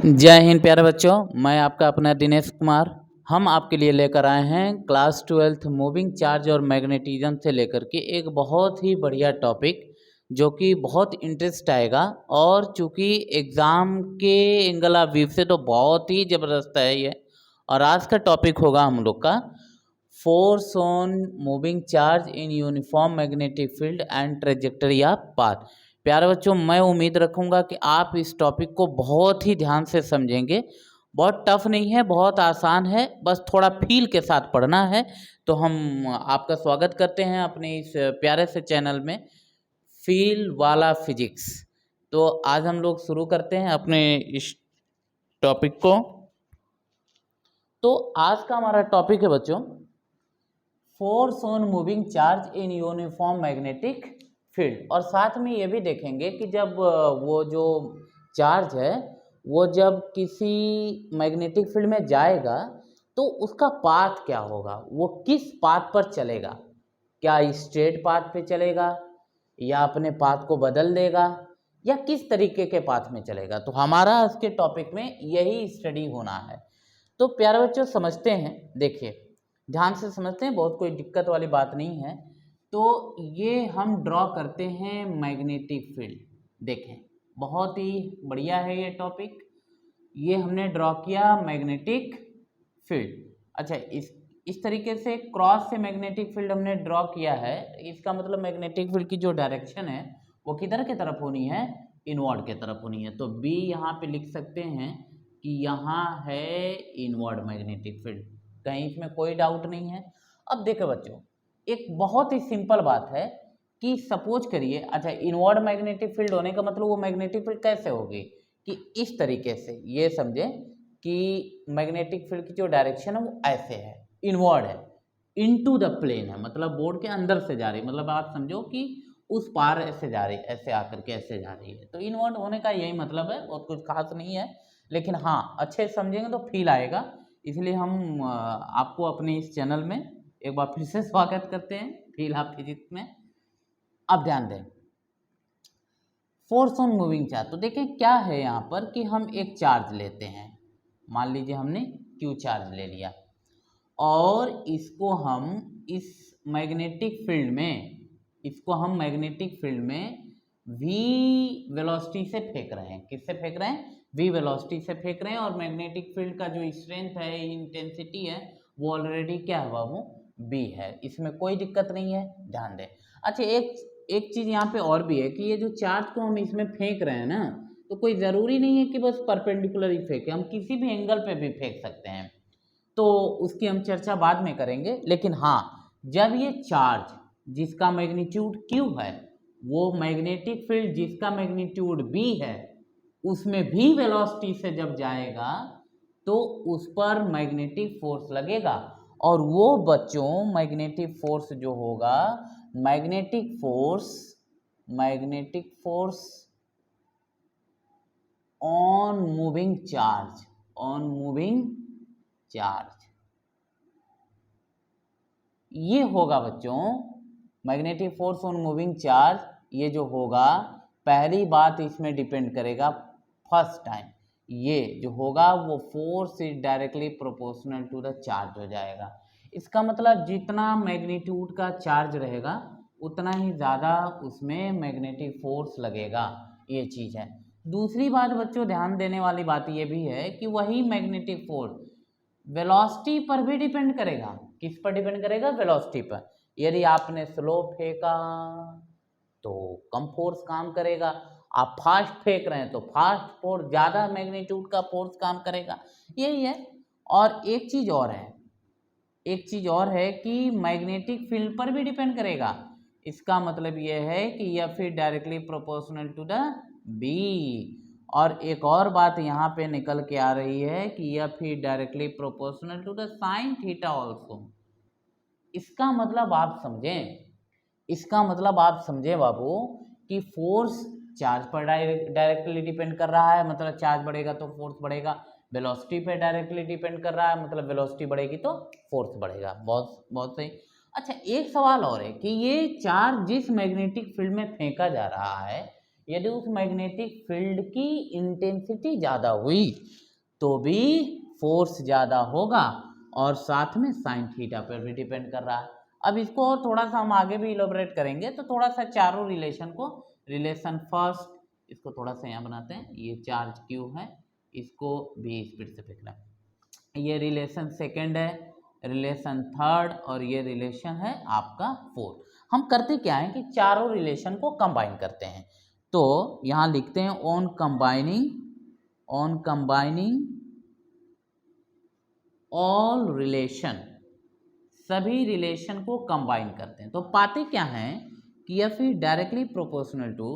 जय हिंद प्यारे बच्चों, मैं आपका अपना दिनेश कुमार। हम आपके लिए लेकर आए हैं क्लास 12th मूविंग चार्ज और मैग्नेटिज्म से लेकर के एक बहुत ही बढ़िया टॉपिक जो कि बहुत इंटरेस्ट आएगा। और चूंकि एग्ज़ाम के एंगल ऑफ व्यू से तो बहुत ही ज़बरदस्त है ये। और आज का टॉपिक होगा हम लोग का force on moving charge in uniform magnetic field and trajectory of path. प्यारे बच्चों, मैं उम्मीद रखूंगा कि आप इस टॉपिक को बहुत ही ध्यान से समझेंगे। बहुत टफ नहीं है, बहुत आसान है, बस थोड़ा फील के साथ पढ़ना है। तो हम आपका स्वागत करते हैं अपने इस प्यारे से चैनल में, फील वाला फिजिक्स। तो आज हम लोग शुरू करते हैं अपने इस टॉपिक को। तो आज का हमारा टॉपिक है बच्चों, force on moving charge in uniform magnetic field. और साथ में ये भी देखेंगे कि जब वो जो चार्ज है वो जब किसी मैग्नेटिक फील्ड में जाएगा तो उसका पाथ क्या होगा, वो किस पाथ पर चलेगा। क्या स्ट्रेट पाथ पे चलेगा या अपने पाथ को बदल देगा या किस तरीके के पाथ में चलेगा। तो हमारा आज के टॉपिक में यही स्टडी होना है। तो प्यारे बच्चों समझते हैं, देखिए ध्यान से समझते हैं, बहुत कोई दिक्कत वाली बात नहीं है। तो ये हम ड्रॉ करते हैं मैग्नेटिक फील्ड। देखें बहुत ही बढ़िया है ये टॉपिक। ये हमने ड्रॉ किया मैग्नेटिक फील्ड। अच्छा, इस तरीके से क्रॉस से मैग्नेटिक फील्ड हमने ड्रॉ किया है। इसका मतलब मैग्नेटिक फील्ड की जो डायरेक्शन है वो किधर की तरफ होनी है, इनवर्ड के तरफ होनी है। तो बी यहाँ पे लिख सकते हैं कि यहाँ है इनवर्ड मैग्नेटिक फील्ड, कहीं इसमें कोई डाउट नहीं है। अब देखो बच्चों, एक बहुत ही सिंपल बात है कि सपोज करिए, अच्छा इनवर्ड मैग्नेटिक फील्ड होने का मतलब वो मैग्नेटिक फील्ड कैसे होगी कि इस तरीके से, ये समझे कि मैग्नेटिक फील्ड की जो डायरेक्शन है वो ऐसे है, इनवर्ड है, इनटू द प्लेन है, मतलब बोर्ड के अंदर से जा रही, मतलब आप समझो कि उस पार ऐसे जा रही, ऐसे आकर के ऐसे जा रही है। तो इनवर्ड होने का यही मतलब है, बहुत कुछ खास नहीं है, लेकिन हाँ अच्छे से समझेंगे तो फील आएगा। इसलिए हम आपको अपने इस चैनल में एक बार फिर से स्वागत करते हैं, फील ऑफ फिजिक्स में। अब ध्यान दें, फोर्स ऑन मूविंग चार्ज। तो देखें क्या है यहाँ पर कि हम एक चार्ज लेते हैं, मान लीजिए हमने क्यू चार्ज ले लिया और इसको हम इस मैग्नेटिक फील्ड में, इसको हम मैग्नेटिक फील्ड में v वेलोसिटी से फेंक रहे हैं। किससे फेंक रहे हैं, v वेलोसिटी से फेंक रहे हैं। और मैग्नेटिक फील्ड का जो स्ट्रेंथ है, इंटेंसिटी है, वो ऑलरेडी क्या है बाबू, b है, इसमें कोई दिक्कत नहीं है, ध्यान दें। अच्छा एक चीज यहाँ पे और भी है कि ये जो चार्ज को हम इसमें फेंक रहे हैं ना, तो कोई ज़रूरी नहीं है कि बस परपेंडिकुलर ही फेंके, हम किसी भी एंगल पे भी फेंक सकते हैं। तो उसकी हम चर्चा बाद में करेंगे। लेकिन हाँ, जब ये चार्ज जिसका मैग्नीट्यूड Q है, वो मैग्नेटिक फील्ड जिसका मैग्नीट्यूड B है, उसमें भी वेलोसिटी से जब जाएगा तो उस पर मैग्नेटिक फोर्स लगेगा। और वो बच्चों मैग्नेटिक फोर्स जो होगा, magnetic force on moving charge, ये होगा बच्चों magnetic force on moving charge. ये जो होगा, पहली बात इसमें डिपेंड करेगा, फर्स्ट टाइम ये जो होगा वो force is directly proportional to the charge हो जाएगा। इसका मतलब जितना मैग्नीट्यूड का चार्ज रहेगा उतना ही ज़्यादा उसमें मैग्नेटिक फोर्स लगेगा, ये चीज़ है। दूसरी बात बच्चों ध्यान देने वाली बात ये भी है कि वही मैग्नेटिक फोर्स वेलोसिटी पर भी डिपेंड करेगा। किस पर डिपेंड करेगा, वेलोसिटी पर। यदि आपने स्लो फेंका तो कम फोर्स काम करेगा, आप फास्ट फेंक रहे हैं तो फास्ट फोर्स, ज़्यादा मैग्नीट्यूड का फोर्स काम करेगा, यही है। और एक चीज़ और है कि मैग्नेटिक फील्ड पर भी डिपेंड करेगा। इसका मतलब ये है कि यह फिर directly proportional to the B. और एक और बात यहाँ पे निकल के आ रही है कि यह फिर directly proportional to the sine theta also. इसका मतलब आप समझे बाबू कि फोर्स चार्ज पर डायरेक्टली डिपेंड कर रहा है, मतलब चार्ज बढ़ेगा तो फोर्स बढ़ेगा। वेलोसिटी पे डायरेक्टली डिपेंड कर रहा है, मतलब वेलोसिटी बढ़ेगी तो फोर्स बढ़ेगा। बहुत बहुत सही। अच्छा एक सवाल और है कि ये चार्ज जिस मैग्नेटिक फील्ड में फेंका जा रहा है, यदि उस मैग्नेटिक फील्ड की इंटेंसिटी ज़्यादा हुई तो भी फोर्स ज़्यादा होगा, और साथ में साइन थीटा पर भी डिपेंड कर रहा है। अब इसको और थोड़ा सा हम आगे भी इलोबरेट करेंगे, तो थोड़ा सा चारों रिलेशन को, रिलेशन फर्स्ट, इसको थोड़ा सा यहाँ बनाते हैं, ये चार्ज क्यू है, इसको भी स्पीड से फेंकना, ये रिलेशन सेकेंड है, रिलेशन थर्ड, और ये रिलेशन है आपका फोर्थ। हम करते क्या है कि चारों रिलेशन को कंबाइन करते हैं। तो यहाँ लिखते हैं ऑन कंबाइनिंग ऑल रिलेशन, सभी रिलेशन को कंबाइन करते हैं। तो पाते क्या हैं कि F is directly proportional to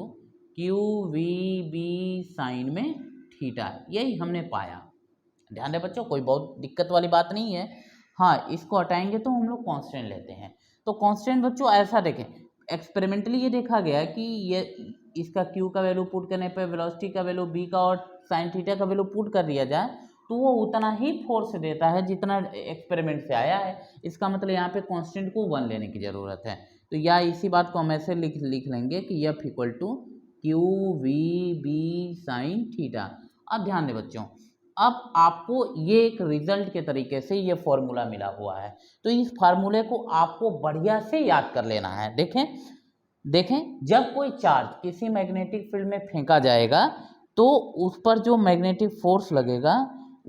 q v B sine में थीटा, यही हमने पाया। ध्यान दें बच्चों, कोई बहुत दिक्कत वाली बात नहीं है। हाँ, इसको हटाएंगे तो हम लोग कांस्टेंट लेते हैं। तो कांस्टेंट बच्चों ऐसा देखें, एक्सपेरिमेंटली ये देखा गया कि ये इसका क्यू का वैल्यू पुट करने पर वेलोसिटी का वैल्यू बी का और साइन थीटा का वैल्यू पुट कर दिया जाए तो वो उतना ही फोर्स देता है जितना एक्सपेरिमेंट से आया है। इसका मतलब यहाँ पे कांस्टेंट को 1 लेने की ज़रूरत है। तो या इसी बात को हम ऐसे लिख लेंगे कि F equal to q v B sine theta. अब ध्यान दें बच्चों, अब आपको ये एक रिजल्ट के तरीके से ये फॉर्मूला मिला हुआ है, तो इस फार्मूले को आपको बढ़िया से याद कर लेना है। देखें, जब कोई चार्ज किसी मैग्नेटिक फील्ड में फेंका जाएगा तो उस पर जो मैग्नेटिक फोर्स लगेगा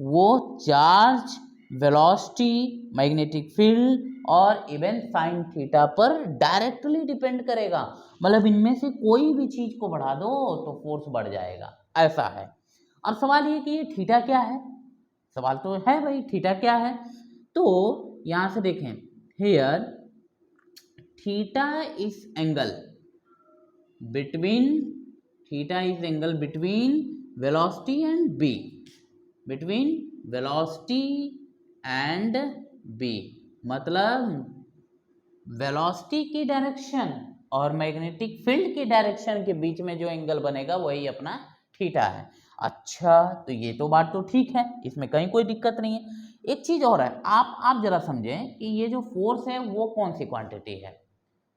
वो चार्ज, वेलोसिटी, मैग्नेटिक फील्ड और इवन साइन थीटा पर डायरेक्टली डिपेंड करेगा। मतलब इनमें से कोई भी चीज को बढ़ा दो तो फोर्स बढ़ जाएगा, ऐसा है। अब सवाल ये कि ये थीटा क्या है, सवाल तो है भाई थीटा क्या है। तो यहां से देखें, here theta is angle between velocity and B, between velocity and B, मतलब वेलोसिटी की डायरेक्शन और मैग्नेटिक फील्ड की डायरेक्शन के बीच में जो एंगल बनेगा वही अपना थीटा है। अच्छा, तो ये तो बात तो ठीक है, इसमें कहीं कोई दिक्कत नहीं है। एक चीज और है, आप जरा समझें कि ये जो फोर्स है वो कौन सी क्वांटिटी है।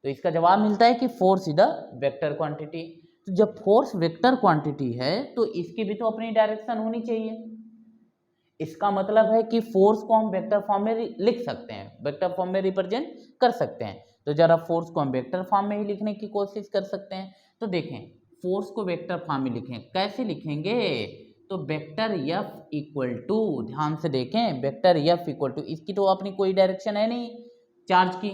तो इसका जवाब मिलता है कि force is the vector quantity. तो जब फोर्स वेक्टर क्वांटिटी है तो इसकी भी तो अपनी डायरेक्शन होनी चाहिए। इसका मतलब है कि फोर्स को हम वेक्टर फॉर्म में लिख सकते हैं, वेक्टर फॉर्म में रिप्रेजेंट कर सकते हैं। तो जरा फोर्स को हम वेक्टर फॉर्म में ही लिखने की कोशिश कर सकते हैं। तो देखें, फोर्स को वेक्टर फॉर्म में लिखें, कैसे लिखेंगे, तो वेक्टर एफ इक्वल टू, ध्यान से देखें, वेक्टर एफ इक्वल टू, इसकी तो अपनी कोई डायरेक्शन है नहीं चार्ज की,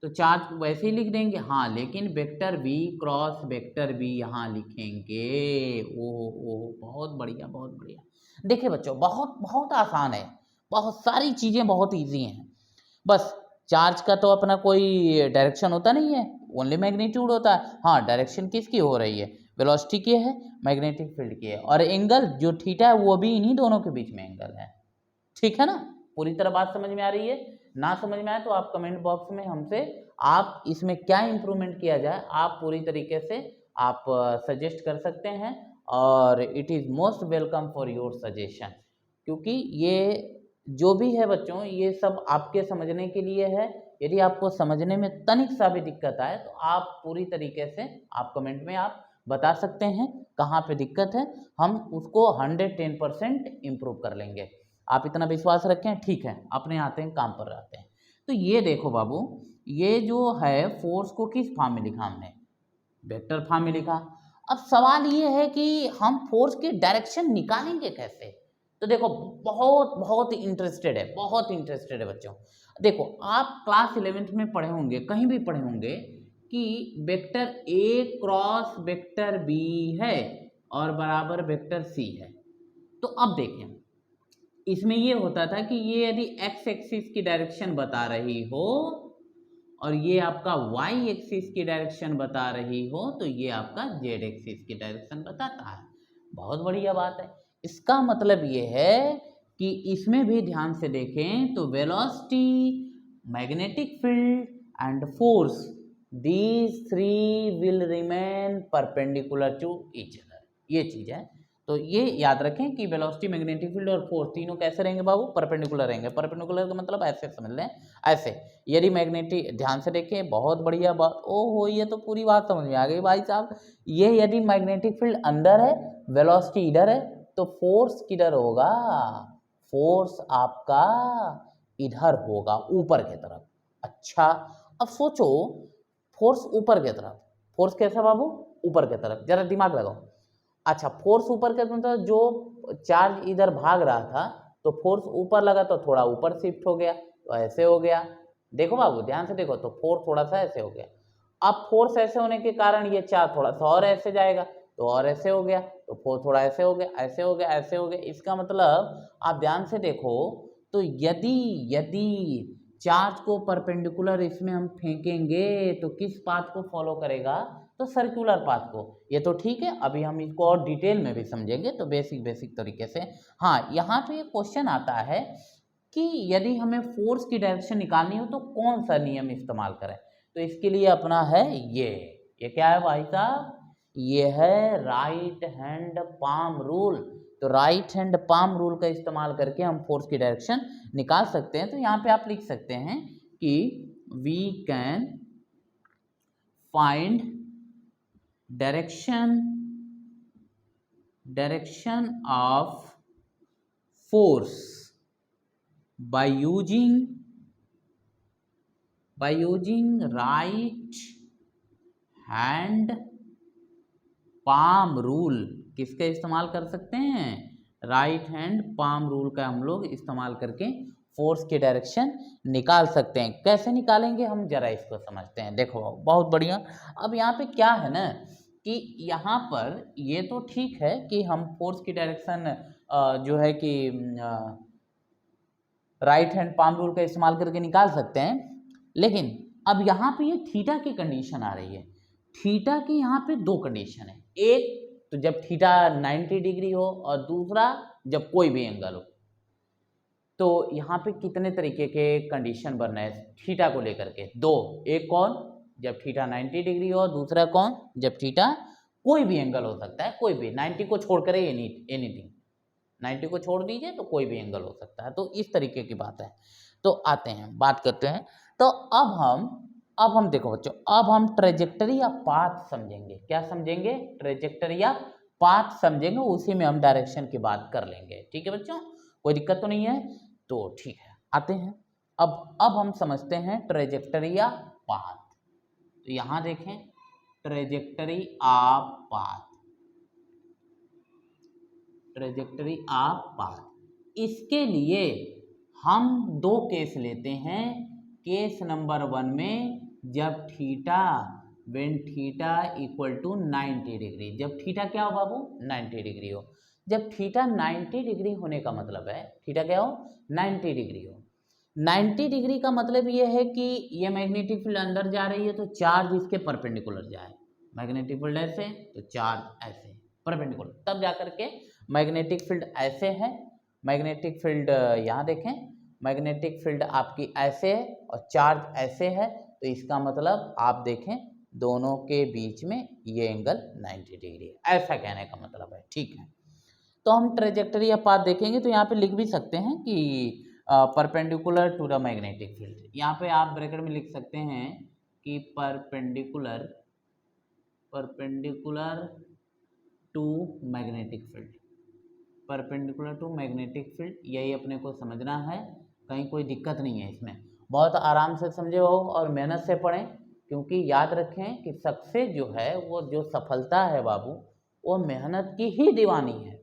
तो चार्ज वैसे ही लिख देंगे, हाँ, लेकिन vector v cross vector B यहाँ लिखेंगे। ओह, बहुत बढ़िया, बहुत बढ़िया। देखिए बच्चों, बहुत बहुत आसान है, बहुत सारी चीज़ें बहुत इजी हैं। बस चार्ज का तो अपना कोई डायरेक्शन होता नहीं है, ओनली मैग्नीट्यूड होता है। हाँ, डायरेक्शन किसकी हो रही है, वेलोसिटी की है, मैग्नेटिक फील्ड की है, और एंगल जो थीटा है वो भी इन्हीं दोनों के बीच में एंगल है। ठीक है ना, पूरी तरह बात समझ में आ रही है। ना समझ में आए तो आप कमेंट बॉक्स में हमसे, आप इसमें क्या इंप्रूवमेंट किया जाए आप पूरी तरीके से आप सजेस्ट कर सकते हैं, और it is most welcome for your suggestion, क्योंकि ये जो भी है बच्चों ये सब आपके समझने के लिए है। यदि आपको समझने में तनिक सा भी दिक्कत आए तो आप पूरी तरीके से आप कमेंट में आप बता सकते हैं कहाँ पे दिक्कत है, हम उसको 110% इम्प्रूव कर लेंगे। आप इतना विश्वास रखें, ठीक है, अपने आते हैं काम पर आते हैं। तो ये देखो बाबू, ये जो है फोर्स को किस फॉर्म में लिखा हमने, वेक्टर फॉर्म में लिखा। अब सवाल ये है कि हम फोर्स की डायरेक्शन निकालेंगे कैसे। तो देखो, बहुत बहुत इंटरेस्टेड है, बहुत इंटरेस्टेड है बच्चों। देखो, आप क्लास 11th में पढ़े होंगे, कहीं भी पढ़े होंगे कि vector A cross vector B है और बराबर वेक्टर सी है। तो अब देखें, इसमें ये होता था कि ये यदि एक्स एक्सिस की डायरेक्शन बता रही हो और ये आपका वाई एक्सिस की डायरेक्शन बता रही हो तो ये आपका जेड एक्सिस की डायरेक्शन बताता है। बहुत बढ़िया बात है। इसका मतलब ये है कि इसमें भी ध्यान से देखें तो velocity, magnetic field and force, these three will remain perpendicular to each other, ये चीज है। तो ये याद रखें कि वेलोसिटी, मैग्नेटिक फील्ड और फोर्स तीनों कैसे रहेंगे बाबू, परपेंडिकुलर रहेंगे। परपेंडिकुलर का मतलब ऐसे समझ लें, ऐसे। यदि मैग्नेटिक, ध्यान से देखिए, बहुत बढ़िया बात, ओहो ये तो पूरी बात समझ में आ गई भाई साहब। ये यदि मैग्नेटिक फील्ड अंदर है, वेलोसिटी इधर है, तो फोर्स किधर होगा, फोर्स आपका इधर होगा, ऊपर की तरफ। अच्छा, अब सोचो फोर्स ऊपर की तरफ, फोर्स कैसा बाबू, ऊपर की तरफ, जरा दिमाग लगाओ। अच्छा, फोर्स ऊपर के मतलब जो चार्ज इधर भाग रहा था, तो फोर्स ऊपर लगा तो थोड़ा ऊपर शिफ्ट हो गया, तो ऐसे हो गया। देखो बाबू ध्यान से देखो, तो फोर्स थोड़ा सा ऐसे हो गया। अब फोर्स ऐसे होने के कारण ये चार्ज थोड़ा सा और ऐसे जाएगा, तो और ऐसे हो गया, तो फोर्स थोड़ा ऐसे हो गया, ऐसे हो गया, ऐसे हो गया। इसका मतलब आप ध्यान से देखो, तो यदि यदि चार्ज को परपेंडिकुलर इसमें हम फेंकेंगे तो किस पाथ को फॉलो करेगा, तो सर्कुलर पाथ को। ये तो ठीक है, अभी हम इसको और डिटेल में भी समझेंगे, तो बेसिक तरीके से। हाँ, यहाँ पे एक क्वेश्चन आता है कि यदि हमें फोर्स की डायरेक्शन निकालनी हो तो कौन सा नियम इस्तेमाल करें, तो इसके लिए अपना है ये क्या है भाई साहब, ये है राइट हैंड पाम रूल। तो राइट हैंड पाम रूल का इस्तेमाल करके हम फोर्स की डायरेक्शन निकाल सकते हैं। तो यहाँ पे आप लिख सकते हैं कि we can find direction of force by using right hand palm rule। किसका इस्तेमाल कर सकते हैं, राइट हैंड पाम रूल का हम लोग इस्तेमाल करके फोर्स की डायरेक्शन निकाल सकते हैं। कैसे निकालेंगे हम जरा इसको समझते हैं। देखो बहुत बढ़िया, अब यहाँ पे क्या है ना कि यहाँ पर ये तो ठीक है कि हम फोर्स की डायरेक्शन जो है कि राइट हैंड पाम रूल का इस्तेमाल करके निकाल सकते हैं, लेकिन अब यहाँ पे ये थीटा की कंडीशन आ रही है। थीटा की यहाँ पे दो कंडीशन है, एक तो जब थीटा 90 डिग्री हो और दूसरा जब कोई भी एंगल हो। तो यहाँ पे कितने तरीके के कंडीशन बन रहे हैं थीटा को लेकर के, दो, एक कौन, जब थीटा 90 डिग्री हो, दूसरा कौन, जब थीटा कोई भी एंगल हो सकता है, कोई भी 90 को छोड़कर एनीथिंग, 90 को छोड़ दीजिए तो कोई भी एंगल हो सकता है। तो इस तरीके की बात है। तो आते हैं, बात करते हैं। तो अब हम देखो बच्चों, अब हम ट्रेजेक्टरी या पाथ समझेंगे। क्या समझेंगे, ट्रेजेक्टरी या पाथ समझेंगे, उसी में हम डायरेक्शन की बात कर लेंगे। ठीक है बच्चों, कोई दिक्कत तो नहीं है, तो ठीक है आते हैं। अब हम समझते हैं ट्रेजेक्टरी या पाथ। तो यहां देखें, trajectory of path, trajectory of path. इसके लिए हम दो केस लेते हैं। केस नंबर 1 में जब theta, when theta equal to 90 degree, जब थीटा क्या हो बाबू, 90 डिग्री हो। जब थीटा 90 डिग्री होने का मतलब है, थीटा क्या हो, 90 डिग्री हो। 90 डिग्री का मतलब ये है कि ये मैग्नेटिक फील्ड अंदर जा रही है तो चार्ज इसके परपेंडिकुलर जाए, मैग्नेटिक फील्ड ऐसे तो चार्ज ऐसे परपेंडिकुलर, तब जाकर के मैग्नेटिक फील्ड ऐसे है। मैग्नेटिक फील्ड यहाँ देखें, मैग्नेटिक फील्ड आपकी ऐसे है और चार्ज ऐसे है, तो इसका मतलब आप देखें दोनों के बीच में ये एंगल 90 डिग्री है, ऐसा कहने का मतलब है। ठीक है, तो हम ट्रेजेक्टरी या पाथ देखेंगे तो यहाँ पे लिख भी सकते हैं कि perpendicular to the magnetic field. यहाँ पे आप ब्रैकेट में लिख सकते हैं कि perpendicular to magnetic field, perpendicular to magnetic field, यही अपने को समझना है। कहीं कोई दिक्कत नहीं है इसमें, बहुत आराम से समझे हो और मेहनत से पढ़ें, क्योंकि याद रखें कि सक्सेस जो है, वो जो सफलता है बाबू, वो मेहनत की ही दीवानी है।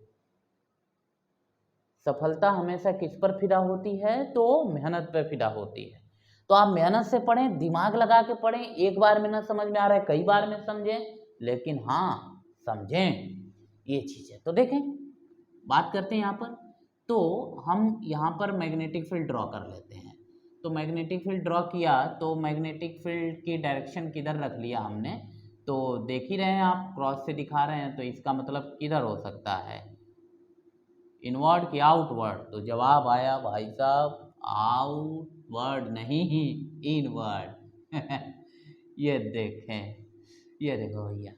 सफलता हमेशा किस पर फिदा होती है, तो मेहनत पर फिदा होती है। तो आप मेहनत से पढ़ें, दिमाग लगा के पढ़ें। एक बार में ना समझ में आ रहा है, कई बार में समझें, लेकिन हाँ समझें, ये चीज़ है। तो देखें, बात करते हैं यहाँ पर। तो हम यहाँ पर मैग्नेटिक फील्ड ड्रॉ कर लेते हैं। तो मैग्नेटिक फील्ड ड्रॉ किया, तो मैग्नेटिक फील्ड की डायरेक्शन किधर रख लिया हमने, तो देख ही रहे हैं आप, क्रॉस से दिखा रहे हैं, तो इसका मतलब किधर हो सकता है, इनवर्ड कि आउटवर्ड। तो जवाब आया भाई साहब आउटवर्ड नहीं, इनवर्ड। ये देखें, ये देखो भैया,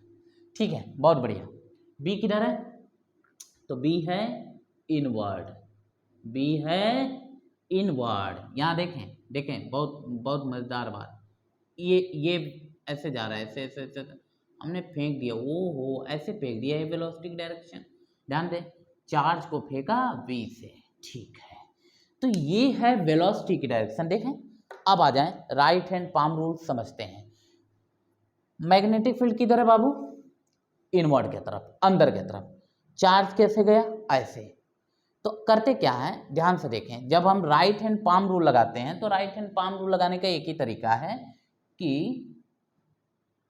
ठीक है, बहुत बढ़िया। बी किधर है, तो बी है इनवर्ड, बी है इनवर्ड। यहाँ देखें देखें, बहुत बहुत मजेदार बात, ये ऐसे जा रहा है, ऐसे ऐसे ऐसे हमने फेंक दिया, ओ हो ऐसे फेंक दिया, ये वेलोसिटी डायरेक्शन। ध्यान दें, चार्ज को फेंका बी से, ठीक है। तो ये है वेलोसिटी की डायरेक्शन। देखें, अब आ जाएं राइट हैंड पाम रूल समझते हैं। मैग्नेटिक फील्ड किधर है बाबू? इनवर्ड की तरफ, अंदर की तरफ। चार्ज कैसे गया? ऐसे। तो करते क्या है, ध्यान से देखें, जब हम राइट हैंड पाम रूल लगाते हैं तो राइट हैंड पाम रूल लगाने का एक ही तरीका है कि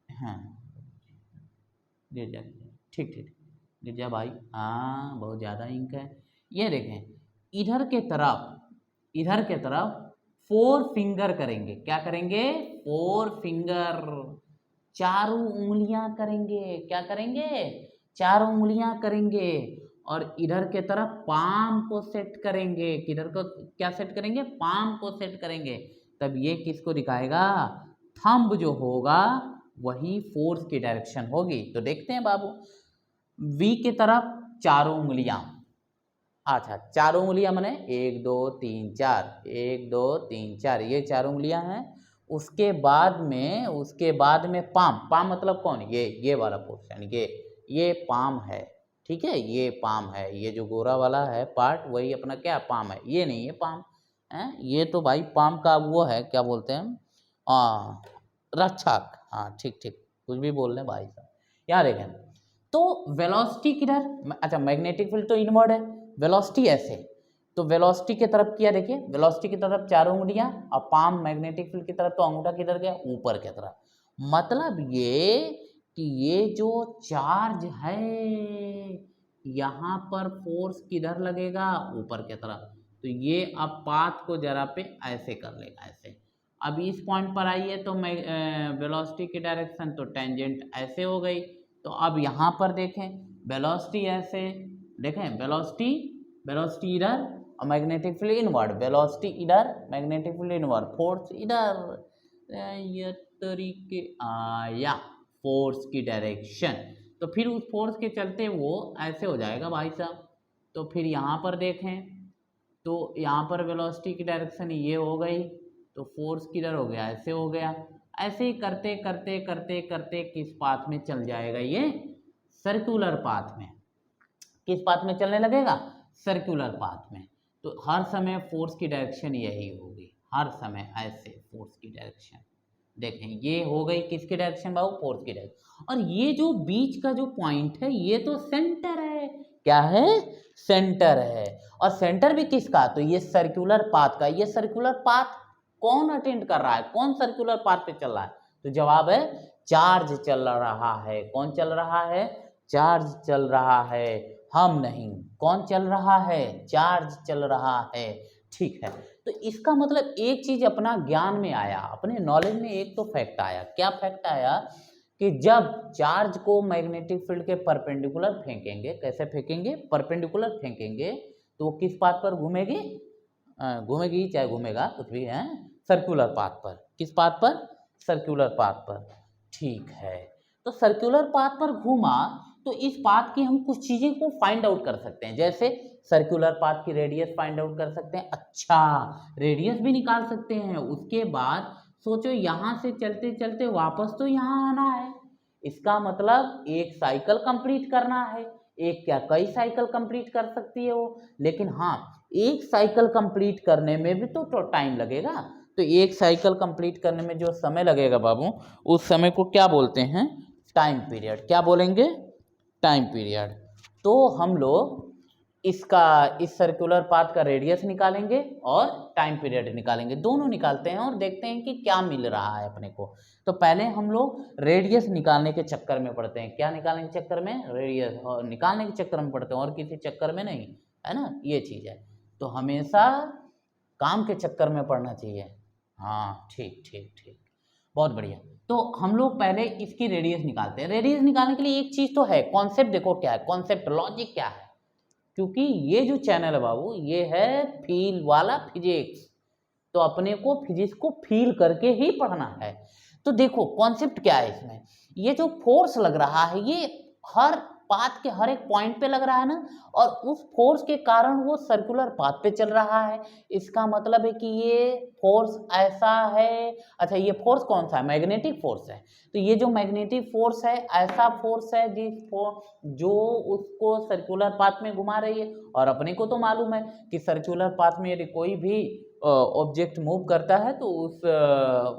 हाँ गिर जा, ठीक ठीक गिर जा भाई, हाँ बहुत ज़्यादा इंक है। ये देखें, इधर के तरफ 4 फिंगर करेंगे। क्या करेंगे? 4 फिंगर, चारों उंगलियां करेंगे। क्या करेंगे? चारों उंगलियां करेंगे। और इधर के तरफ पाम को सेट करेंगे। किधर को क्या सेट करेंगे? पाम को सेट करेंगे। तब ये किसको दिखाएगा? थंब जो होगा वही फोर्स की डायरेक्शन होगी। तो देखते हैं बाबू, वी की तरफ चारों उंगलियां, अच्छा चारों उंगलियां माने 1 2 3 4, 1 2 3 4, ये चारों उंगलियां हैं। उसके बाद में पाम मतलब कौन? ये वाला पोर्शन, ये पाम है, ठीक है, ये पाम है। ये जो गोरा वाला है पार्ट वही अपना क्या? पाम है। ये नहीं है पाम है, ये तो भाई पाम का वो है, क्या बोलते हैं, रक्षक। हाँ ठीक ठीक, कुछ भी बोल रहे भाई साहब। यहाँ देखें, तो वेलोसिटी किधर? अच्छा, मैग्नेटिक फील्ड तो इनवर्ड है, वेलोसिटी ऐसे। तो वेलोसिटी की तरफ किया, देखिए वेलोसिटी की तरफ चारों उंगलियां, और पाम मैग्नेटिक फील्ड की तरफ तो अंगूठा किधर गया? ऊपर की तरफ। मतलब ये कि ये जो चार्ज है यहाँ पर फोर्स किधर लगेगा? ऊपर की तरफ। तो ये अब पाथ को जरा पे ऐसे कर लेगा, ऐसे। अब इस पॉइंट पर आइए तो मैं वेलोसिटी की डायरेक्शन तो टेंजेंट ऐसे हो गई। तो अब यहाँ पर देखें, वेलोसिटी ऐसे, देखें वेलोसिटी इधर और मैग्नेटिक फील्ड इनवर्ड, वेलोसिटी इधर, मैग्नेटिक फील्ड इनवर्ड, फोर्स इधर। ये तरीके आया फोर्स की डायरेक्शन। तो फिर उस फोर्स के चलते वो ऐसे हो जाएगा भाई साहब। तो फिर यहाँ पर देखें, तो यहाँ पर वेलोसिटी की डायरेक्शन ये हो गई, तो फोर्स किधर हो गया? ऐसे हो गया। ऐसे ही करते करते करते करते किस पाथ में चल जाएगा? ये सर्कुलर पाथ में। किस पाथ में चलने लगेगा? सर्कुलर पाथ में। तो हर समय फोर्स की डायरेक्शन यही होगी, हर समय ऐसे फोर्स की डायरेक्शन। देखें, ये हो गई किसकी डायरेक्शन बाबू? फोर्स की डायरेक्शन। और ये जो बीच का जो पॉइंट है ये तो सेंटर है। क्या है? सेंटर है। और सेंटर भी किसका? तो ये सर्कुलर पाथ का। ये सर्कुलर पाथ कौन अटेंड कर रहा है? कौन सर्कुलर पाथ पे चल रहा है? तो जवाब है चार्ज चल रहा है। कौन चल रहा है? चार्ज चल रहा है, हम नहीं। कौन चल रहा है? चार्ज चल रहा है, ठीक है। तो इसका मतलब एक चीज अपना ज्ञान में आया, अपने नॉलेज में एक तो फैक्ट आया। क्या फैक्ट आया? कि जब चार्ज को मैग्नेटिक फील्ड के परपेंडिकुलर फेंकेंगे, कैसे फेंकेंगे? परपेंडिकुलर फेंकेंगे, तो वो किस पाथ पर घूमेगी? घूमेगी, चाहे घूमेगा कुछ भी है, सर्कुलर पाथ पर। किस पाथ पर? सर्कुलर पाथ पर, ठीक है। तो सर्कुलर पाथ पर घूमा तो इस पाथ की हम कुछ चीजें को फाइंड आउट कर सकते हैं। जैसे सर्कुलर पाथ की रेडियस फाइंड आउट कर सकते हैं। अच्छा, रेडियस भी निकाल सकते हैं। उसके बाद सोचो, यहाँ से चलते चलते वापस तो यहाँ आना है। इसका मतलब एक साइकिल कंप्लीट करना है। एक क्या, कई साइकिल कंप्लीट कर सकती है वो। लेकिन हाँ, एक साइकिल कंप्लीट करने में भी तो टाइम लगेगा। तो एक साइकिल कंप्लीट करने में जो समय लगेगा बाबू, उस समय को क्या बोलते हैं? Time period. क्या बोलेंगे? Time period. तो हम लोग इस सर्कुलर पाथ का रेडियस निकालेंगे और टाइम पीरियड निकालेंगे, दोनों निकालते हैं और देखते हैं कि क्या मिल रहा है अपने को। तो पहले हम लोग रेडियस निकालने के चक्कर में पड़ते हैं। क्या निकालने के चक्कर में? रेडियस निकालने के चक्कर में पड़ते हैं, और किसी चक्कर में नहीं, है ना, ये चीज़ है। तो हमेशा काम के चक्कर में पड़ना चाहिए। हाँ ठीक ठीक ठीक, बहुत बढ़िया। तो हम लोग पहले इसकी रेडियस निकालते हैं। रेडियस निकालने के लिए एक चीज तो है, कॉन्सेप्ट देखो क्या है, कॉन्सेप्ट लॉजिक क्या है। क्योंकि ये जो चैनल है बाबू, ये है फील वाला फिजिक्स। तो अपने को फिजिक्स को फील करके ही पढ़ना है। तो देखो कॉन्सेप्ट क्या है इसमें। ये जो फोर्स लग रहा है ये हर पाथ के हर एक पॉइंट पे लग रहा है ना, और उस फोर्स के कारण वो सर्कुलर पाथ पे चल रहा है। इसका मतलब है कि ये फोर्स ऐसा है। अच्छा, ये फोर्स कौन सा है? मैग्नेटिक फोर्स है। तो ये जो मैग्नेटिक फोर्स है ऐसा फोर्स है जो उसको सर्कुलर पाथ में घुमा रही है। और अपने को तो मालूम है कि सर्कुलर पाथ में यदि कोई भी ऑब्जेक्ट मूव करता है तो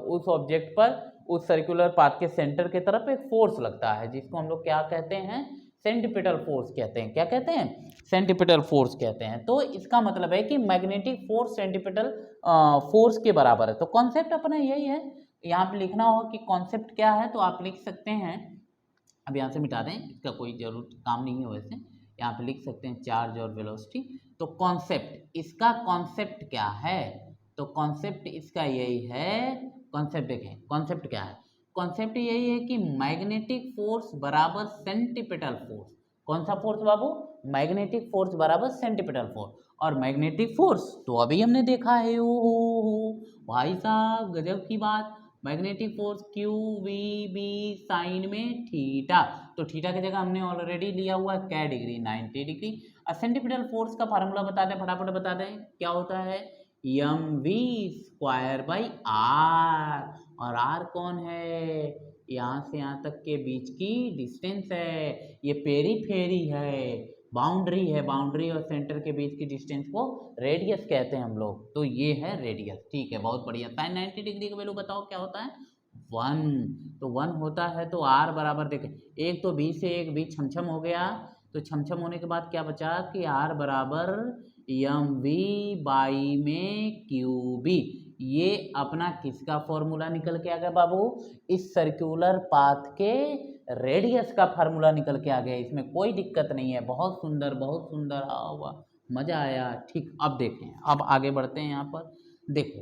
उस ऑब्जेक्ट पर उस सर्कुलर पाथ के सेंटर की तरफ एक फोर्स लगता है, जिसको हम लोग क्या कहते हैं? सेंट्रीपिटल फोर्स कहते हैं। क्या कहते हैं? सेंट्रीपिटल फोर्स कहते हैं। तो इसका मतलब है कि मैग्नेटिक फोर्स सेंट्रीपिटल फोर्स के बराबर है। तो कॉन्सेप्ट अपना यही है। यहाँ पे लिखना हो कि कॉन्सेप्ट क्या है तो आप लिख सकते हैं, अब यहाँ से मिटा दें, इसका कोई जरूरत काम नहीं है। वैसे यहाँ पे लिख सकते हैं चार्ज और वेलोसिटी। तो कॉन्सेप्ट, इसका कॉन्सेप्ट क्या है? तो कॉन्सेप्ट इसका यही है। कॉन्सेप्ट देखें, कॉन्सेप्ट क्या है? कॉन्सेप्ट यही है कि मैग्नेटिक फोर्स बराबर सेंट्रीपिटल फोर्स। कौन सा फोर्स बाबू? मैग्नेटिक फोर्स बराबर सेंट्रीपिटल फोर्स। और मैग्नेटिक फोर्स तो अभी हमने देखा है, ओ भाई साहब गजब की बात। Magnetic force q v B sine में थीटा। तो थीटा की जगह हमने ऑलरेडी लिया हुआ क्या डिग्री? 90 डिग्री। सेंट्रीपिटल फोर्स का फार्मूला बता दें, फटाफट बता दें, क्या होता है? M v square by r. और आर कौन है? यहाँ से यहाँ तक के बीच की डिस्टेंस है। ये पेरीफेरी है, बाउंड्री है। बाउंड्री और सेंटर के बीच की डिस्टेंस को रेडियस कहते हैं हम लोग। तो ये है रेडियस। ठीक है, बहुत बढ़िया। साइन 90 डिग्री का वैल्यू बताओ क्या होता है? 1। तो 1 होता है तो आर बराबर, देखें एक तो बी से एक बी छमछम हो गया। तो छमछम होने के बाद क्या बचा कि आर बराबर एम वी बाई में क्यू बी। ये अपना किसका फॉर्मूला निकल के आ गया बाबू? इस सर्कुलर पाथ के रेडियस का फार्मूला निकल के आ गया। इसमें कोई दिक्कत नहीं है। बहुत सुंदर, बहुत सुंदर। वाह, मजा आया। ठीक, अब देखें, अब आगे बढ़ते हैं। यहाँ पर देखो,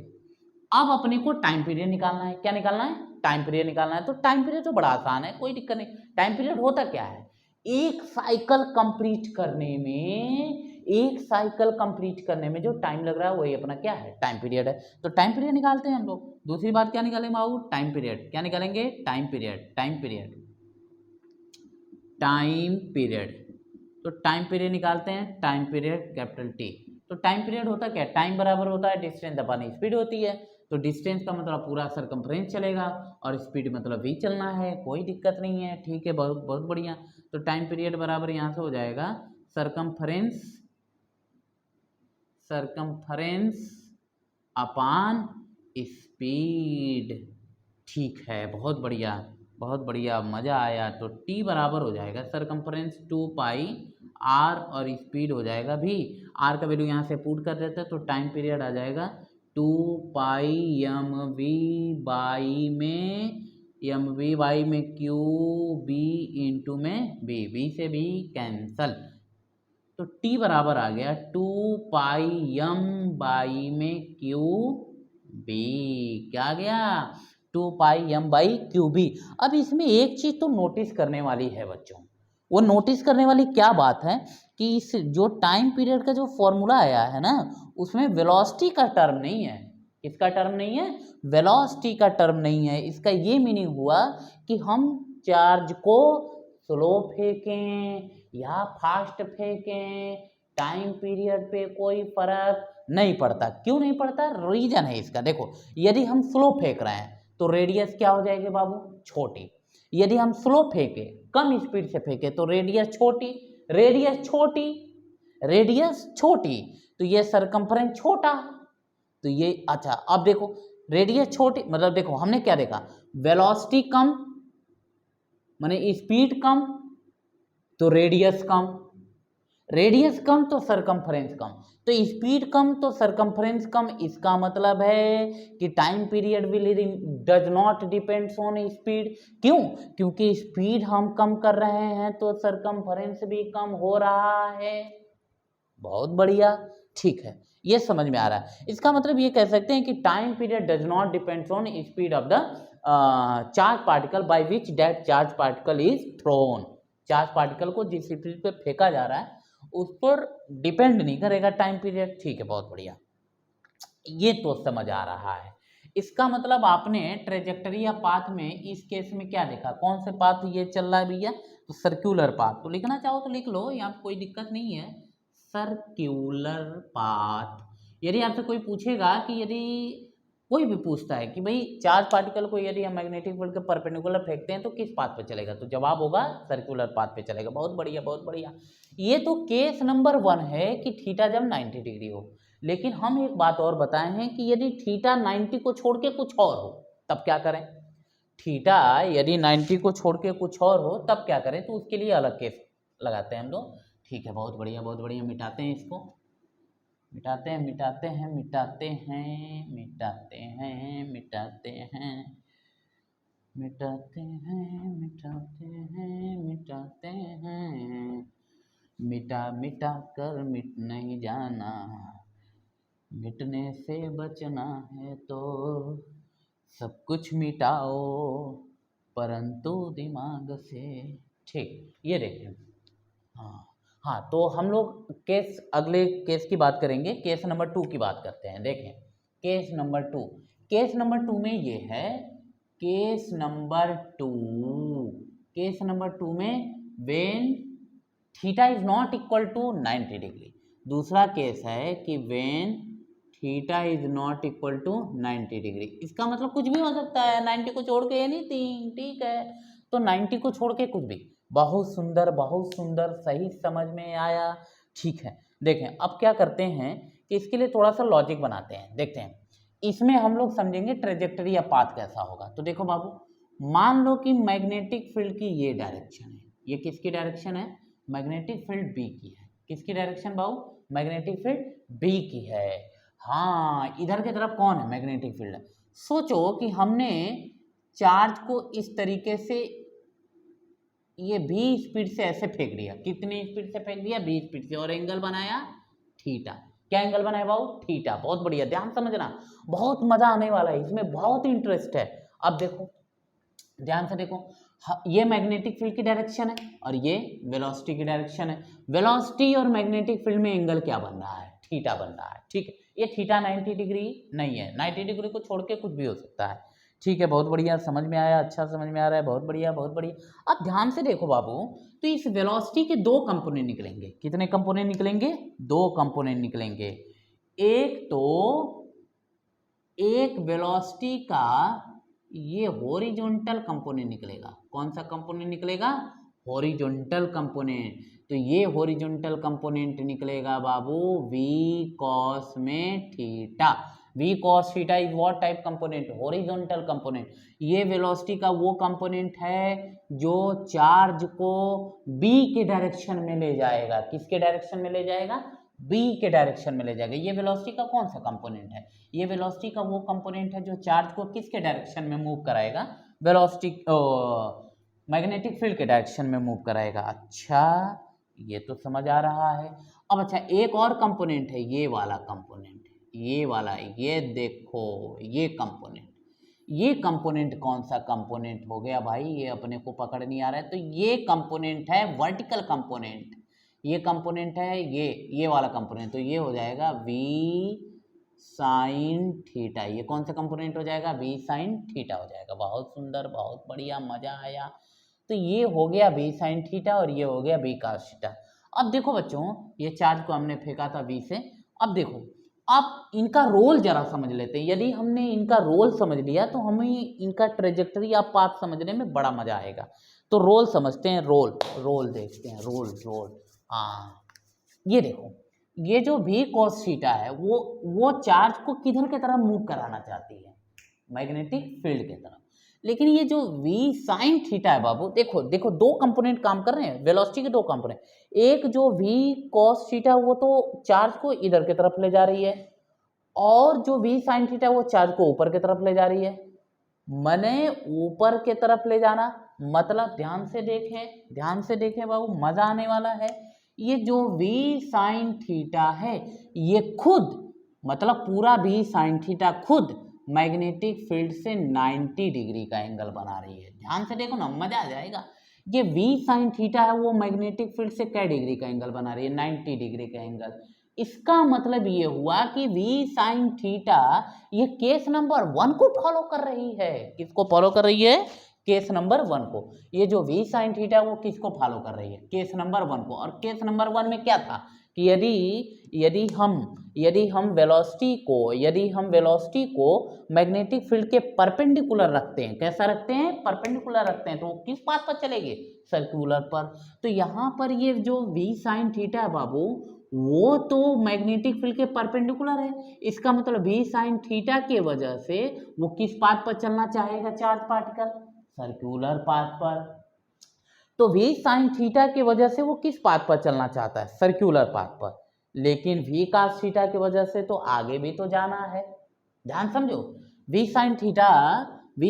अब अपने को टाइम पीरियड निकालना है। क्या निकालना है? टाइम पीरियड निकालना है। तो टाइम पीरियड तो बड़ा आसान है, कोई दिक्कत नहीं। टाइम पीरियड होता क्या है? एक साइकिल कंप्लीट करने में, एक साइकिल कंप्लीट करने में जो टाइम लग रहा है वही अपना क्या है? टाइम पीरियड है। तो टाइम पीरियड निकालते हैं हम लोग। दूसरी बात क्या निकालेंगे बाबू? Time period. क्या निकालेंगे? Time period. Time period, time period. तो टाइम पीरियड निकालते हैं। Time period capital T. तो टाइम पीरियड होता क्या? टाइम बराबर होता है डिस्टेंस अपॉन स्पीड होती है। तो डिस्टेंस का मतलब पूरा सरकमफ्रेंस चलेगा और स्पीड मतलब भी चलना है, कोई दिक्कत नहीं है। ठीक है, बहुत बहुत बढ़िया। तो टाइम पीरियड बराबर यहाँ से हो जाएगा सरकमफ्रेंस, सरकमफ्रेंस अपॉन स्पीड। ठीक है, बहुत बढ़िया, बहुत बढ़िया, मज़ा आया। तो t बराबर हो जाएगा सरकमफ्रेंस 2 पाई r और स्पीड हो जाएगा भी। r का वैल्यू यहाँ से पुट कर देते हैं तो टाइम पीरियड आ जाएगा 2 पाई एम वी बाई में क्यू बी इंटू में बी से भी कैंसल। तो t बराबर आ गया 2 पाई एम बाई में क्यू बी। क्या आ गया? 2 pi M by Q B. अब इसमें एक चीज तो नोटिस करने वाली है बच्चों। वो नोटिस करने वाली क्या बात है कि इस जो टाइम पीरियड का जो फॉर्मूला आया है ना, उसमें वेलोसिटी का टर्म नहीं है। किसका टर्म नहीं है? वेलोसिटी का टर्म नहीं है। इसका ये मीनिंग हुआ कि हम चार्ज को स्लो फेंकें या फास्ट फेंकें, टाइम पीरियड पे कोई फर्क नहीं पड़ता। क्यों नहीं पड़ता? रीजन है इसका। देखो, यदि हम स्लो फेंक रहे हैं तो रेडियस क्या हो जाएगी बाबू? छोटी। यदि हम स्लो फेंके, कम स्पीड से फेंके तो रेडियस छोटी। रेडियस छोटी, रेडियस छोटी, तो ये सरकमफ्रेंस छोटा। तो ये, अच्छा अब देखो, रेडियस छोटी मतलब देखो हमने क्या देखा? वेलोसिटी कम माने स्पीड कम तो रेडियस कम, रेडियस कम तो सरकमफ्रेंस कम, तो स्पीड कम तो सरकमफ्रेंस कम। इसका मतलब है कि time period will does not depends on speed. क्यों? क्योंकि स्पीड हम कम कर रहे हैं तो सरकमफ्रेंस भी कम हो रहा है। बहुत बढ़िया, ठीक है, ये समझ में आ रहा है। इसका मतलब ये कह सकते हैं कि time period does not depends on speed of the charge particle by which that charge particle is throne. Charge particle को जिस स्पीड पे फेंका जा रहा है उस पर डिपेंड नहीं करेगा टाइम पीरियड। ठीक है, बहुत बढ़िया, ये तो समझ आ रहा है। इसका मतलब आपने ट्रेजेक्टरी या पाथ में इस केस में क्या देखा, कौन से पाथ ये चल रहा है भैया, तो सर्क्यूलर पाथ। तो लिखना चाहो तो लिख लो, यहाँ कोई दिक्कत नहीं है, सर्क्यूलर पाथ। यदि आपसे कोई पूछेगा कि यदि कोई भी पूछता है कि भाई चार्ज पार्टिकल को यदि हम मैग्नेटिक फील्ड के परपेंडिकुलर फेंकते हैं तो किस पाथ पे चलेगा, तो जवाब होगा सर्कुलर पाथ पे चलेगा। बहुत बढ़िया बहुत बढ़िया। ये तो केस नंबर 1 है कि थीटा जब 90 डिग्री हो। लेकिन हम एक बात और बताए हैं कि यदि थीटा 90 को छोड़ के कुछ और हो तब क्या करें। थीटा यदि 90 को छोड़ के कुछ और हो तब क्या करें, तो उसके लिए अलग केस लगाते हैं हम लोग। ठीक है, बहुत बढ़िया बहुत बढ़िया। मिटाते हैं इसको, मिटाते हैं मिटाते हैं मिटाते हैं मिटाते हैं मिटाते हैं मिटाते हैं मिटाते हैं मिटाते हैं, मिटा मिटा कर मिट नहीं जाना, मिटने से बचना है तो सब कुछ मिटाओ परंतु दिमाग से। ठीक, ये देखें। हाँ हाँ, तो हम लोग केस, अगले केस की बात करेंगे, केस नंबर 2 की बात करते हैं। देखें केस नंबर 2, केस नंबर 2 में ये है, केस नंबर 2, केस नंबर 2 में when theta is not equal to 90 degree. दूसरा केस है कि when theta is not equal to 90 degree. इसका मतलब कुछ भी हो सकता है, 90 को छोड़ के एनीथिंग, ठीक है। तो 90 को छोड़ के कुछ भी। बहुत सुंदर, सही समझ में आया। ठीक है, देखें अब क्या करते हैं कि इसके लिए थोड़ा सा लॉजिक बनाते हैं, देखते हैं। इसमें हम लोग समझेंगे ट्रेजेक्टरी या पाथ कैसा होगा। तो देखो बाबू, मान लो कि मैग्नेटिक फील्ड की ये डायरेक्शन है, ये किसकी डायरेक्शन है, मैग्नेटिक फील्ड बी की है। किसकी डायरेक्शन बाबू, मैग्नेटिक फील्ड बी की है। हाँ, इधर की तरफ कौन है, मैग्नेटिक फील्ड है। सोचो कि हमने चार्ज को इस तरीके से ये भी स्पीड से ऐसे फेंक दिया, कितनी स्पीड से फेंक दिया, भी स्पीड से, और एंगल बनाया थीटा। क्या एंगल बनाया बाबू, थीटा। बहुत बढ़िया, ध्यान समझना, बहुत मजा आने वाला है इसमें, बहुत इंटरेस्ट है। अब देखो ध्यान से देखो, ये मैग्नेटिक फील्ड की डायरेक्शन है और ये वेलोसिटी की डायरेक्शन है। वेलोसिटी और मैग्नेटिक फील्ड में एंगल क्या बन रहा है, थीटा बन रहा है। ठीक है, ये थीटा 90 डिग्री नहीं है, 90 डिग्री को छोड़ के कुछ भी हो सकता है। ठीक है, बहुत बढ़िया, समझ में आया, अच्छा समझ में आ रहा है, बहुत बढ़िया बहुत बढ़िया। अब ध्यान से देखो बाबू, तो इस वेलोसिटी के दो कंपोनेंट निकलेंगे। कितने कंपोनेंट निकलेंगे, दो कंपोनेंट निकलेंगे। एक तो एक वेलोसिटी का ये हॉरिजॉन्टल कंपोनेंट निकलेगा। कौन सा कंपोनेंट निकलेगा, हॉरिजॉन्टल कंपोनेंट। तो ये हॉरिजॉन्टल कंपोनेंट निकलेगा बाबू v cos में theta. v cos theta is what type component, horizontal component. ये वेलोसिटी का वो कंपोनेंट है जो चार्ज को b के डायरेक्शन में ले जाएगा। किसके डायरेक्शन में ले जाएगा, b के डायरेक्शन में ले जाएगा। ये वेलोसिटी का कौन सा कंपोनेंट है, ये वेलोसिटी का वो कंपोनेंट है जो चार्ज को किसके डायरेक्शन में मूव कराएगा, वेलोसिटी मैग्नेटिक फील्ड के डायरेक्शन में मूव कराएगा। अच्छा, ये तो समझ आ रहा है। अब अच्छा, एक और कंपोनेंट है, ये वाला कंपोनेंट, ये वाला, ये देखो ये कंपोनेंट। ये कंपोनेंट कौन सा कंपोनेंट हो गया भाई, ये अपने को पकड़ नहीं आ रहा है। तो ये कंपोनेंट है वर्टिकल कंपोनेंट। ये कंपोनेंट है ये वाला कंपोनेंट। तो ये हो जाएगा v साइन थीटा। ये कौन सा कंपोनेंट हो जाएगा, v साइन थीटा हो जाएगा। बहुत सुंदर, बहुत बढ़िया, मजा आया। तो ये हो गया v साइन थीटा और ये हो गया v cos थीटा। अब देखो बच्चों, ये चार्ज को हमने फेंका था v से। अब देखो, अब इनका रोल जरा समझ लेते हैं। यदि हमने इनका रोल समझ लिया तो हमें इनका ट्रेजेक्टरी या पाथ समझने में बड़ा मजा आएगा। तो रोल समझते हैं, रोल देखते हैं, रोल। हाँ, ये देखो, ये जो v cos थीटा है वो चार्ज को किधर की तरफ मूव कराना चाहती है, मैग्नेटिक फील्ड की तरफ। लेकिन ये जो v sin थीटा है बाबू, देखो देखो, दो कंपोनेंट काम कर रहे हैं, वेलोसिटी के दो कंपोनेंट। एक जो v cos थीटा वो तो चार्ज को इधर की तरफ ले जा रही है, और जो v sin थीटा वो चार्ज को ऊपर की तरफ ले जा रही है। मने ऊपर की तरफ ले जाना मतलब, ध्यान से देखें बाबू, मजा आने वाला है। ये जो v sin थीटा है ये खुद, मतलब पूरा v sin थीटा खुद मैग्नेटिक फील्ड से 90 डिग्री का एंगल बना रही है। ध्यान से देखो ना, मजा आ जाएगा। ये v sin थीटा है वो मैग्नेटिक फील्ड से क्या डिग्री का एंगल बना रही है, 90 डिग्री का एंगल। इसका मतलब ये हुआ कि v साइन थीटा ये केस नंबर 1 को फॉलो कर रही है। किसको फॉलो कर रही है? केस नंबर 1 को। ये जो v साइन थीटा वो किसको फॉलो कर रही है? केस नंबर 1 को। और केस नंबर 1 में क्या था कि यदि हम वेलोसिटी को मैग्नेटिक फील्ड के परपेंडिकुलर रखते हैं, कैसा रखते हैं? परपेंडिकुलर रखते हैं, तो वो किस पाथ पर चलेगी? सर्कुलर पर। तो यहाँ पर ये जो v साइन थीटा है बाबू, वो तो मैग्नेटिक फील्ड के परपेंडिकुलर है। इसका मतलब v साइन थीटा के वजह से वो किस पाथ पर चलना चाहेगा? चार्ज पार्टिकल सर्कुलर पाथ पर। तो v साइन थीटा की वजह से वो किस पाथ पर चलना चाहता है? सर्कुलर पाथ पर। लेकिन v cos थीटा की वजह से तो आगे भी तो जाना है। ध्यान समझो, v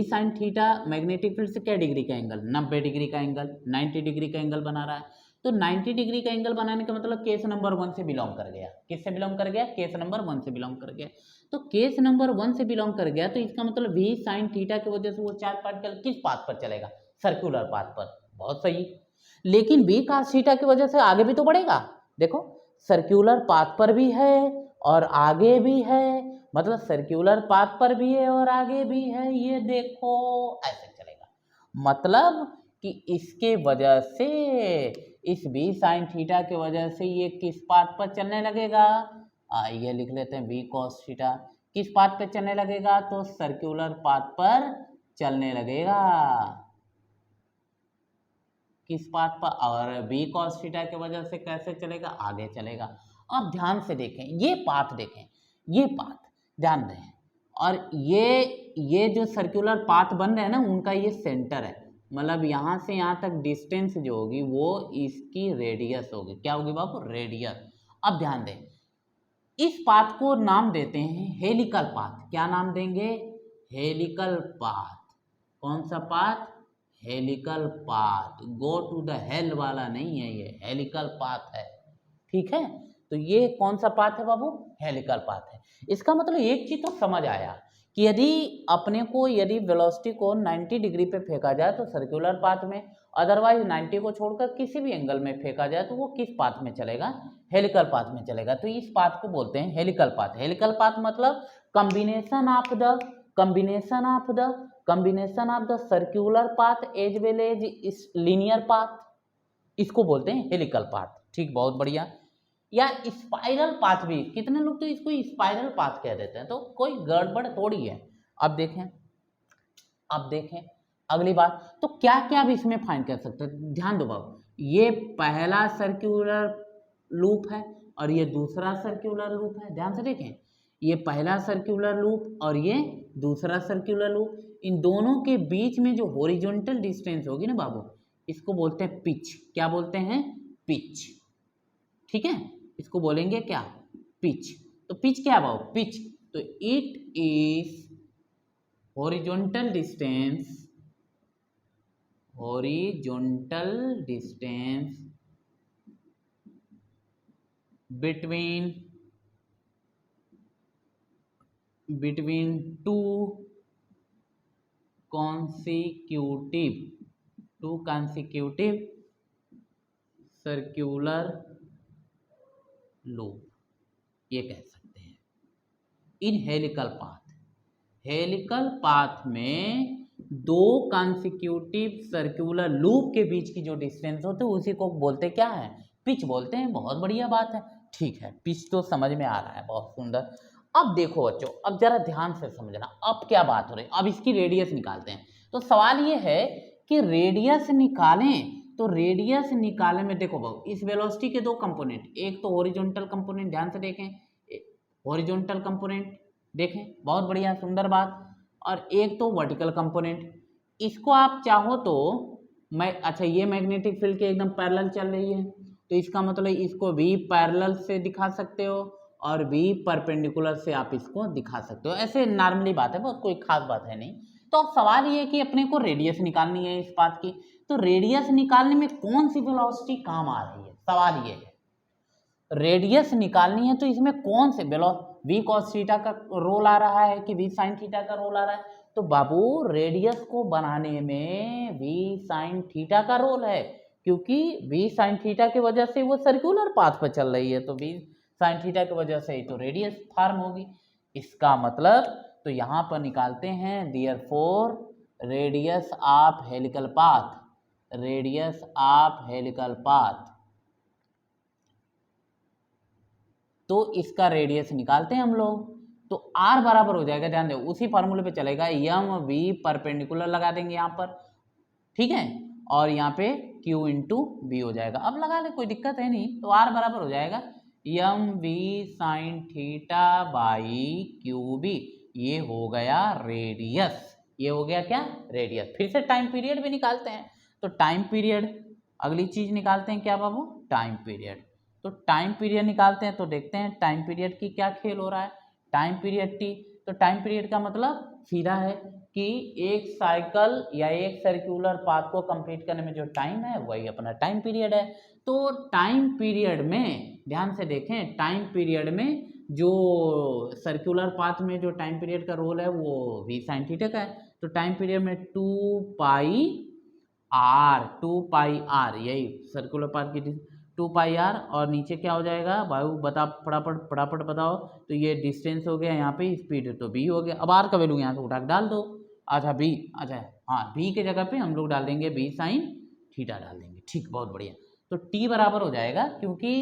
sine theta magnetic field से क्या डिग्री का एंगल? 90 डिग्री का एंगल, 90 डिग्री का एंगल बना रहा है। तो 90 डिग्री का एंगल बनाने का मतलब केस नंबर 1 से बिलोंग कर गया। किससे बिलोंग कर गया? केस नंबर 1 से बिलोंग कर गया। तो केस नंबर 1 से बिलोंग कर गया, तो इसका मतलब v साइन थीटा की वजह से वो चार्ज पार्टिकल किस पाथ पर चलेगा? सर्कुलर पाथ पर। बहुत सही। लेकिन v cos थीटा की वजह से आगे भी तो बढ़ेगा। देखो, सर्कुलर पाथ पर भी है और आगे भी है, मतलब सर्कुलर पाथ पर भी है और आगे भी है। ये देखो ऐसे चलेगा, मतलब कि इसके वजह से, इस v साइन थीटा की वजह से ये किस पाथ पर चलने लगेगा? ये लिख लेते हैं v cos थीटा किस पाथ पर चलने लगेगा? तो सर्कुलर पाथ पर चलने लगेगा। किस पाथ पर? और v cos थीटा की वजह से कैसे चलेगा? आगे चलेगा। अब ध्यान से देखें, ये पाथ देखें, ये पाथ ध्यान दें। और ये जो सर्कुलर पाथ बन रहे हैं ना, उनका ये सेंटर है। मतलब यहाँ से यहाँ तक डिस्टेंस जो होगी वो इसकी रेडियस होगी। क्या होगी बाबू? रेडियस। अब ध्यान दें, इस पाथ को नाम देते हैं हेलिकल पाथ। क्या नाम देंगे? Helical path. कौन सा path? Helical path. Go to the hell वाला नहीं है, ये हेलिकल पाथ है। ठीक है, तो ये कौन सा पाथ है बाबू? हेलिकल पाथ है। इसका मतलब एक चीज तो समझ आया कि यदि वेलोसिटी को 90 डिग्री पे फेंका जाए तो सर्कुलर पाथ में, अदरवाइज 90 को छोड़कर किसी भी एंगल में फेंका जाए तो वो किस पाथ में चलेगा? हेलिकल पाथ में चलेगा। तो इस पाथ को बोलते हैं हेलिकल पाथ। हेलिकल पाथ मतलब combination of the circular path as well as इस लीनियर पाथ, इसको बोलते हैं हेलिकल पाथ। ठीक, बहुत बढ़िया। या स्पाइरल पाथ भी, कितने लोग तो इसको स्पाइरल पाथ कह देते हैं, तो कोई गड़बड़ थोड़ी है। अब देखें अगली बात, तो क्या क्या अब इसमें फाइंड कर सकते हैं? ध्यान दो बाबू, ये पहला सर्कुलर लूप है और ये दूसरा सर्कुलर लूप है। ध्यान से देखें, ये पहला सर्कुलर लूप और ये दूसरा सर्कुलर लूप। इन दोनों के बीच में जो हॉरिजॉन्टल डिस्टेंस होगी ना बाबू, इसको बोलते हैं पिच। क्या बोलते हैं? पिच। ठीक है, इसको बोलेंगे क्या? पिच। तो पिच क्या है बाबू? पिच, तो it is horizontal distance between two consecutive circular loop, ये कह सकते हैं। इन हेलिकल पाथ में दो कॉन्सिक्यूटिव सर्कुलर लूप के बीच की जो डिस्टेंस होते हैं उसी को बोलते क्या है? पिच बोलते हैं। बहुत बढ़िया बात है। ठीक है, पिच तो समझ में आ रहा है, बहुत सुंदर। अब देखो बच्चों, अब जरा ध्यान से समझना, अब क्या बात हो रही है। अब इसकी रेडियस निकालते हैं। तो सवाल ये है कि रेडियस निकालें, तो रेडियस निकालने में देखो बाबू, इस वेलोसिटी के दो कंपोनेंट, एक तो हॉरिजॉन्टल कंपोनेंट, ध्यान से देखें, हॉरिजॉन्टल कंपोनेंट देखें, बहुत बढ़िया सुंदर बात, और एक तो वर्टिकल कंपोनेंट। इसको आप चाहो तो अच्छा, ये मैग्नेटिक फील्ड के एकदम पैरेलल चल रही है, तो इसका मतलब इसको भी पैरेलल से दिखा सकते हो और भी परपेंडिकुलर से आप इसको दिखा सकते हो। ऐसे नॉर्मली बात है, बहुत कोई खास बात है नहीं। तो अब सवाल ये है कि अपने को रेडियस निकालनी है इस पाथ की, तो रेडियस निकालने में कौन सी वेलोसिटी काम आ रही है? सवाल ये है, रेडियस निकालनी है तो इसमें कौन से v cos थीटा का रोल आ रहा है कि v sin थीटा का रोल आ रहा है? तो बाबू, रेडियस को बनाने में v sin थीटा का रोल है, क्योंकि v sin थीटा की वजह से वो सर्कुलर पाथ पर चल रही है, तो v साइन थीटा की वजह से ही तो रेडियस फॉर्म होगी। इसका मतलब तो यहाँ पर निकालते हैं therefore radius of helical path, radius of helical path, तो इसका रेडियस निकालते हैं हम लोग। तो r बराबर हो जाएगा, ध्यान दे उसी फॉर्मूले पे चलेगा, एम वी परपेंडिकुलर लगा देंगे यहाँ पर, ठीक है, और यहाँ पे q इंटू बी हो जाएगा। अब लगा ले, कोई दिक्कत है नहीं। तो r बराबर हो जाएगा M V sine theta by Q B, ये हो गया रेडियस, ये हो गया क्या, रेडियस। फिर से टाइम पीरियड भी निकालते हैं। तो टाइम पीरियड, अगली चीज निकालते हैं क्या बाबू, टाइम पीरियड। तो टाइम पीरियड निकालते हैं, तो देखते हैं टाइम पीरियड की क्या खेल हो रहा है। टाइम पीरियड टी, तो टाइम पीरियड का मतलब सीधा है कि एक साइकिल या एक सर्कुलर पाथ को कंप्लीट करने में जो टाइम है वही अपना टाइम पीरियड है। तो टाइम पीरियड में ध्यान से देखें, टाइम पीरियड में जो सर्कुलर पाथ में जो टाइम पीरियड का रोल है वो v sin थीटा का है। तो टाइम पीरियड में 2 पाई r, यही सर्कुलर पाथ की 2 पाई r, और नीचे क्या हो जाएगा भाई बता, फटाफट बताओ। तो ये डिस्टेंस हो गया, यहाँ पे स्पीड तो b हो गया। अब r का वैल्यू यहाँ से उठा के डाल दो। अच्छा b, अच्छा हाँ b के जगह पे हम लोग डाल देंगे v sin थीटा डाल देंगे, ठीक, बहुत बढ़िया। तो t बराबर हो जाएगा, क्योंकि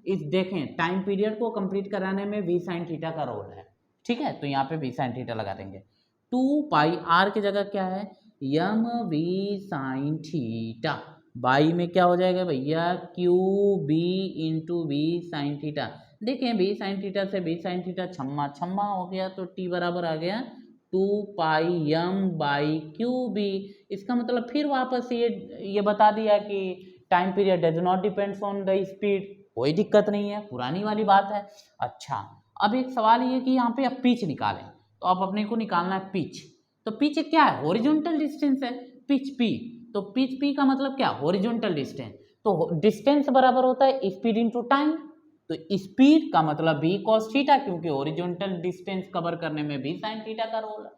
इस देखें टाइम पीरियड को कंप्लीट कराने में v sin थीटा का रोल है, ठीक है। तो यहाँ पे v sin थीटा लगा देंगे। 2 पाई r की जगह क्या है, M v sin theta, by में क्या हो जाएगा भैया, Q B into V sine theta. देखें बी साइन थीटा से बी साइन थीटा छम्मा छम्मा हो गया, तो टी बराबर आ गया 2 pi M by Q B. इसका मतलब फिर वापस ये बता दिया कि time period does not depends on the speed, कोई दिक्कत नहीं है, पुरानी वाली बात है। अच्छा, अब एक सवाल ये कि यहाँ पे अब पिच निकालें, तो अब अपने को निकालना है पिच। तो पिच क्या है, हॉरिजॉन्टल डिस्टेंस है, पिच पी। तो पिच पी का मतलब क्या, हॉरिजॉन्टल डिस्टेंस। तो डिस्टेंस बराबर होता है स्पीड इनटू टाइम। तो स्पीड का मतलब v cos थीटा, क्योंकि हॉरिजॉन्टल डिस्टेंस कवर करने में v sin थीटा का रोल है,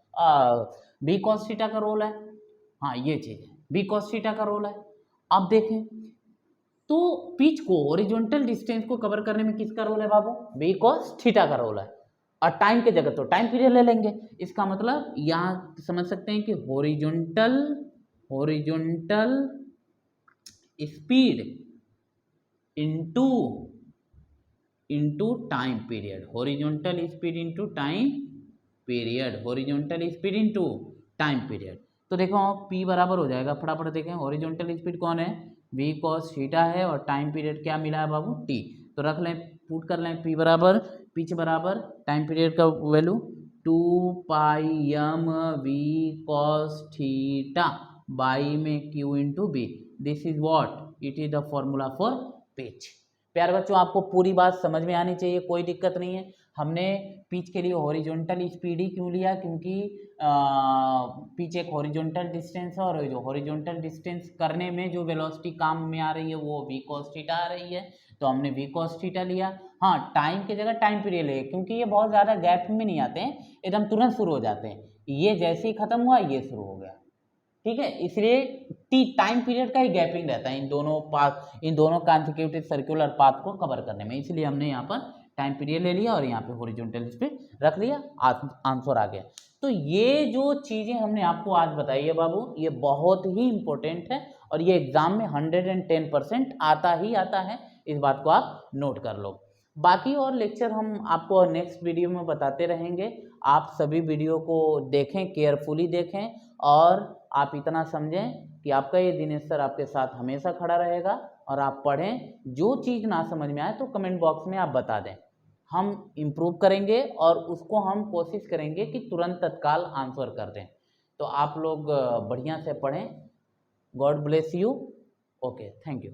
v cos थीटा का रोल है। हाँ ये चीज है, v cos थीटा का रोल है। अब देखें तो पिच को हॉरिजॉन्टल डिस्टेंस को कवर करने में किसका रोल है बाबू, v cos थीटा का रोल है। और टाइम के जगह तो टाइम पीरियड ले लेंगे। इसका मतलब यहाँ समझ सकते हैं कि horizontal speed into time period, horizontal speed into time period, horizontal speed into time period. तो देखो p बराबर हो जाएगा, फटाफट देखें, हॉरिजॉन्टल स्पीड कौन है, v cos थीटा है, और टाइम पीरियड क्या मिला है बाबू, t। तो रख लें, पुट कर लें, p बराबर, पिच बराबर टाइम पीरियड का value 2 pi M v cos theta by में q into B, this is what, it is the formula for pitch. प्यारे बच्चों आपको पूरी बात समझ में आनी चाहिए, कोई दिक्कत नहीं है। हमने पिच के लिए हॉरिजॉन्टल स्पीड ही क्यों लिया, क्योंकि पिच एक हॉरिजॉन्टल डिस्टेंस है, और जो हॉरिजॉन्टल डिस्टेंस करने में जो वेलोसिटी काम में आ रही है वो v cos थीटा आ रही है, तो हमने v cos थीटा लिया। हाँ, टाइम की जगह टाइम पीरियड ले, क्योंकि ये बहुत ज़्यादा गैप में नहीं आते हैं, एकदम तुरंत शुरू हो जाते हैं। ये जैसे ही खत्म हुआ ये शुरू हो गया, ठीक है, इसलिए टी टाइम पीरियड का ही गैपिंग रहता है इन दोनों कॉन्सेक्यूटिव सर्कुलर पाथ को कवर करने में, इसलिए हमने यहाँ पर टाइम पीरियड ले लिया और यहाँ पे हॉरिजॉन्टल स्पीड रख लिया, आंसर आ गया। तो ये जो चीज़ें हमने आपको आज बताई है बाबू, ये बहुत ही इंपॉर्टेंट है, और ये एग्जाम में 110% आता ही आता है, इस बात को आप नोट कर लो। बाकी और लेक्चर हम आपको नेक्स्ट वीडियो में बताते रहेंगे, आप सभी वीडियो को देखें, केयरफुली देखें, और आप इतना समझें कि आपका ये दिनेश सर आपके साथ हमेशा खड़ा रहेगा, और आप पढ़ें, जो चीज़ ना समझ में आए तो कमेंट बॉक्स में आप बता दें, हम इम्प्रूव करेंगे और उसको हम कोशिश करेंगे कि तुरंत तत्काल आंसर कर दें। तो आप लोग बढ़िया से पढ़ें। God bless you. Okay, thank you.